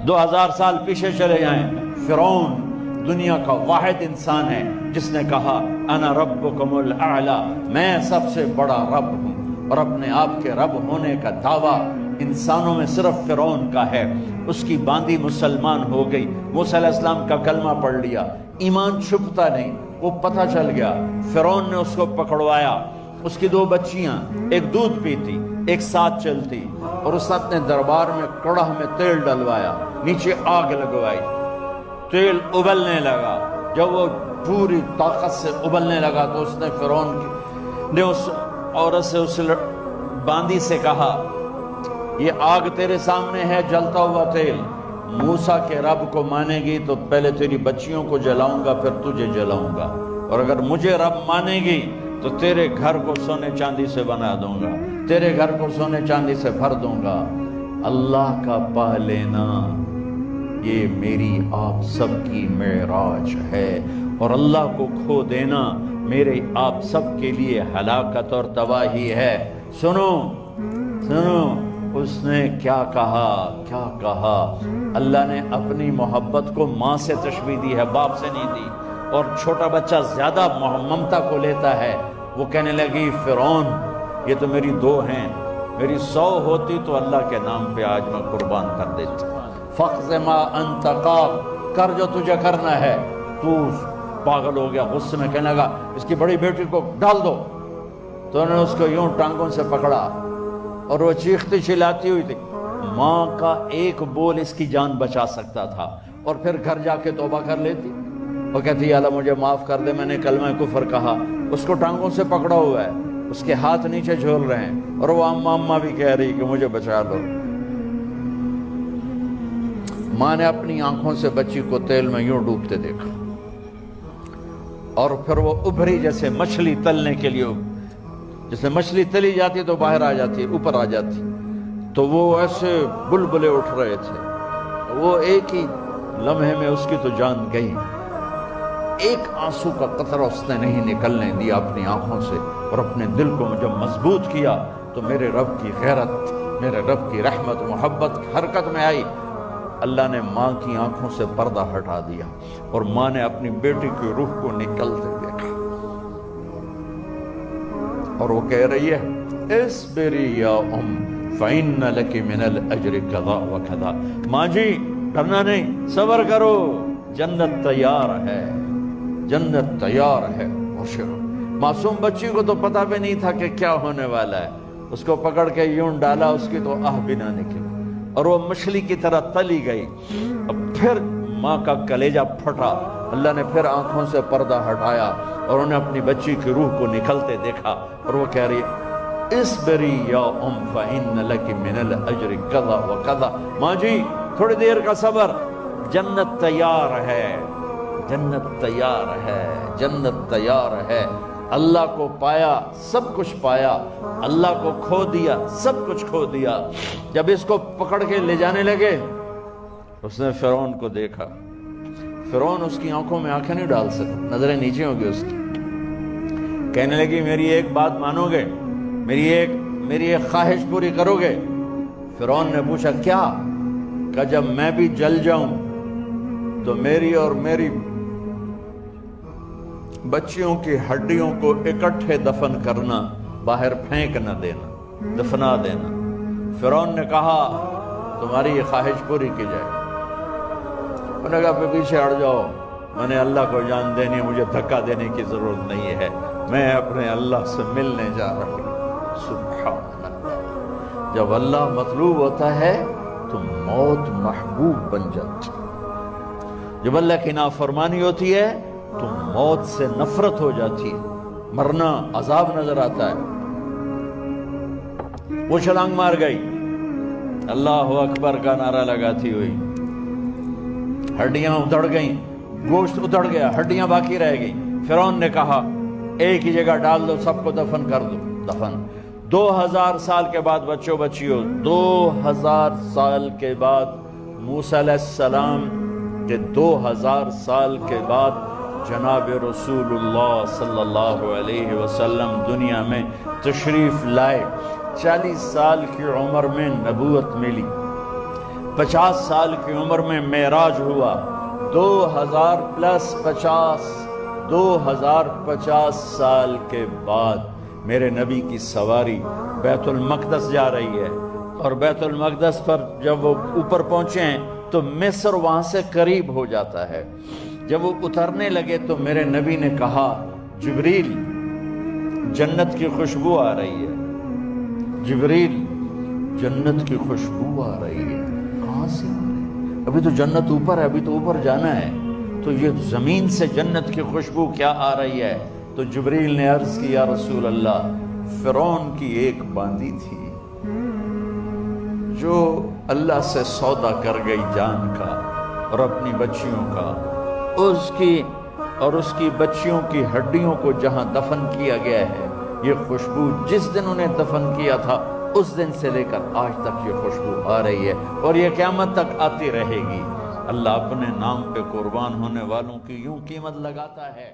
2000 سال پیچھے چلے جائیں، فرعون دنیا کا واحد انسان ہے جس نے کہا انا ربکم الاعلی، میں سب سے بڑا رب ہوں، اور اپنے آپ کے رب ہونے کا دعویٰ انسانوں میں صرف فرعون کا ہے۔ اس کی باندی مسلمان ہو گئی، موسیٰ علیہ السلام کا کلمہ پڑھ لیا، ایمان چھپتا نہیں، وہ پتہ چل گیا۔ فرعون نے اس کو پکڑوایا، اس کی 2 بچیاں، ایک دودھ پیتی ایک ساتھ چلتی، اور اس نے اپنے دربار میں کڑاہ میں تیل ڈلوایا، نیچے آگ لگوائی، تیل ابلنے لگا۔ جب وہ پوری طاقت سے ابلنے لگا تو اس نے فرعون نے اس عورت سے، اس باندی سے کہا یہ آگ تیرے سامنے ہے، جلتا ہوا تیل، موسیٰ کے رب کو مانے گی تو پہلے تیری بچیوں کو جلاؤں گا، پھر تجھے جلاؤں گا، اور اگر مجھے رب مانے گی تو تیرے گھر کو سونے چاندی سے بنا دوں گا، تیرے گھر کو سونے چاندی سے بھر دوں گا۔ اللہ کا پا لینا یہ میری آپ سب کی معراج ہے، اور اللہ کو کھو دینا میرے آپ سب کے لیے ہلاکت اور تباہی ہے۔ سنو سنو، اس نے کیا کہا، کیا کہا؟ اللہ نے اپنی محبت کو ماں سے تشبیہ دی ہے، باپ سے نہیں دی، اور چھوٹا بچہ زیادہ ممتا کو لیتا ہے۔ وہ کہنے لگی فرعون یہ تو میری 2 ہیں، میری 100 ہوتی تو اللہ کے نام پہ آج میں قربان کر دیتی۔ فَقْضِ مَا أَنْتَ قَاضٍ، کر جو تجھے کرنا ہے۔ تو پاگل ہو گیا، غصے میں کہنے لگا اس کی بڑی بیٹی کو ڈال دو۔ تو انہوں نے اس کو یوں ٹانگوں سے پکڑا، اور وہ چیختی چلاتی ہوئی تھی۔ ماں کا ایک بول اس کی جان بچا سکتا تھا، اور پھر گھر جا کے توبہ کر لیتی، وہ کہتی یا اللہ مجھے معاف کر دے، میں نے کلمہ کفر کہا۔ اس کو ٹانگوں سے پکڑا ہوا ہے، اس کے ہاتھ نیچے جھول رہے ہیں، اور وہ اماں بھی کہہ رہی کہ مجھے بچا لو۔ ماں نے اپنی آنکھوں سے بچی کو تیل میں یوں ڈوبتے دیکھا، اور پھر وہ ابھری جیسے مچھلی تلنے کے لیے، جیسے مچھلی تلی جاتی تو باہر آ جاتی، اوپر آ جاتی، تو وہ ایسے بلبلے اٹھ رہے تھے۔ وہ ایک ہی لمحے میں اس کی تو جان گئی، ایک آنسو کا قطرہ اس نے نہیں نکلنے دیا اپنی آنکھوں سے، اور اپنے دل کو جب مضبوط کیا تو میرے رب کی غیرت، میرے رب کی رحمت محبت حرکت میں آئی۔ اللہ نے ماں کی آنکھوں سے پردہ ہٹا دیا، اور ماں نے اپنی بیٹی کی روح کو نکلتے دیکھا، اور وہ کہہ رہی ہے اصبری یا ام فإن لک من الأجر کذا وکذا، ماں جی ڈرنا نہیں، صبر کرو، جنت تیار ہے، جنت تیار ہے۔ معصوم بچی کو تو پتہ بھی نہیں تھا کہ کیا ہونے والا ہے، اس کو پکڑ کے یوں ڈالا، اس کی تو آہ بھی نہ نکلی، اور وہ مچھلی کی طرح تلی گئی۔ اب پھر ماں کا کلیجہ پھٹا، اللہ نے پھر آنکھوں سے پردہ ہٹایا، اور انہیں اپنی بچی کی روح کو نکلتے دیکھا، اور وہ کہہ رہی ہے اصبری یا ام فإن لک من الأجر کذا وکذا، ماں جی تھوڑی دیر کا صبر، جنت تیار ہے، جنت تیار ہے، جنت تیار ہے۔ اللہ کو پایا سب کچھ پایا، اللہ کو کھو دیا سب کچھ کھو دیا۔ جب اس کو پکڑ کے لے جانے لگے، اس نے فرعون کو دیکھا، فرعون اس کی آنکھوں میں آنکھیں نہیں ڈال سکا، نظریں نیچے ہو گئی اس کی۔ کہنے لگی میری ایک بات مانو گے، میری ایک خواہش پوری کرو گے؟ فرعون نے پوچھا کیا؟ کہ جب میں بھی جل جاؤں تو میری اور میری بچیوں کی ہڈیوں کو اکٹھے دفن کرنا، باہر پھینک نہ دینا، دفنا دینا۔ فرعون نے کہا تمہاری یہ خواہش پوری کی جائے۔ انہوں نے کہا پھر پیچھے ہٹ جاؤ، میں نے اللہ کو جان دینی ہے، مجھے دھکا دینے کی ضرورت نہیں ہے، میں اپنے اللہ سے ملنے جا رہا ہوں۔ سبحان اللہ، جب اللہ مطلوب ہوتا ہے تو موت محبوب بن جاتی، جب اللہ کی نافرمانی ہوتی ہے تو موت سے نفرت ہو جاتی ہے، مرنا عذاب نظر آتا ہے۔ وہ چھلانگ مار گئی، اللہ اکبر کا نعرہ لگاتی ہوئی، ہڈیاں ادھڑ گئیں، گوشت ادھڑ گیا، ہڈیاں باقی رہ گئیں۔ فرعون نے کہا ایک ہی جگہ ڈال دو، سب کو دفن کر دو۔ دفن 2000 سال کے بعد بچوں بچیوں، 2000 سال کے بعد موسیٰ علیہ السلام کے 2000 سال کے بعد جناب رسول اللہ صلی اللہ علیہ وسلم دنیا میں تشریف لائے۔ 40 سال کی عمر میں نبوت ملی، 50 سال کی عمر میں معراج ہوا، 2000 پلس 50، 2050 سال کے بعد میرے نبی کی سواری بیت المقدس جا رہی ہے، اور بیت المقدس پر جب وہ اوپر پہنچے ہیں تو مصر وہاں سے قریب ہو جاتا ہے۔ جب وہ اترنے لگے تو میرے نبی نے کہا، جبریل جنت کی خوشبو آ رہی ہے، جبریل جنت کی خوشبو آ رہی ہے۔ کہاں سے آ رہی ہے؟ ابھی تو جنت اوپر ہے، ابھی تو اوپر جانا ہے، تو یہ زمین سے جنت کی خوشبو کیا آ رہی ہے؟ تو جبریل نے عرض کی، یا رسول اللہ، فرعون کی ایک باندی تھی جو اللہ سے سودا کر گئی جان کا اور اپنی بچیوں کا، اس کی بچیوں کی ہڈیوں کو جہاں دفن کیا گیا ہے، یہ خوشبو جس دن انہیں دفن کیا تھا اس دن سے لے کر آج تک یہ خوشبو آ رہی ہے، اور یہ قیامت تک آتی رہے گی۔ اللہ اپنے نام پہ قربان ہونے والوں کی یوں قیمت لگاتا ہے۔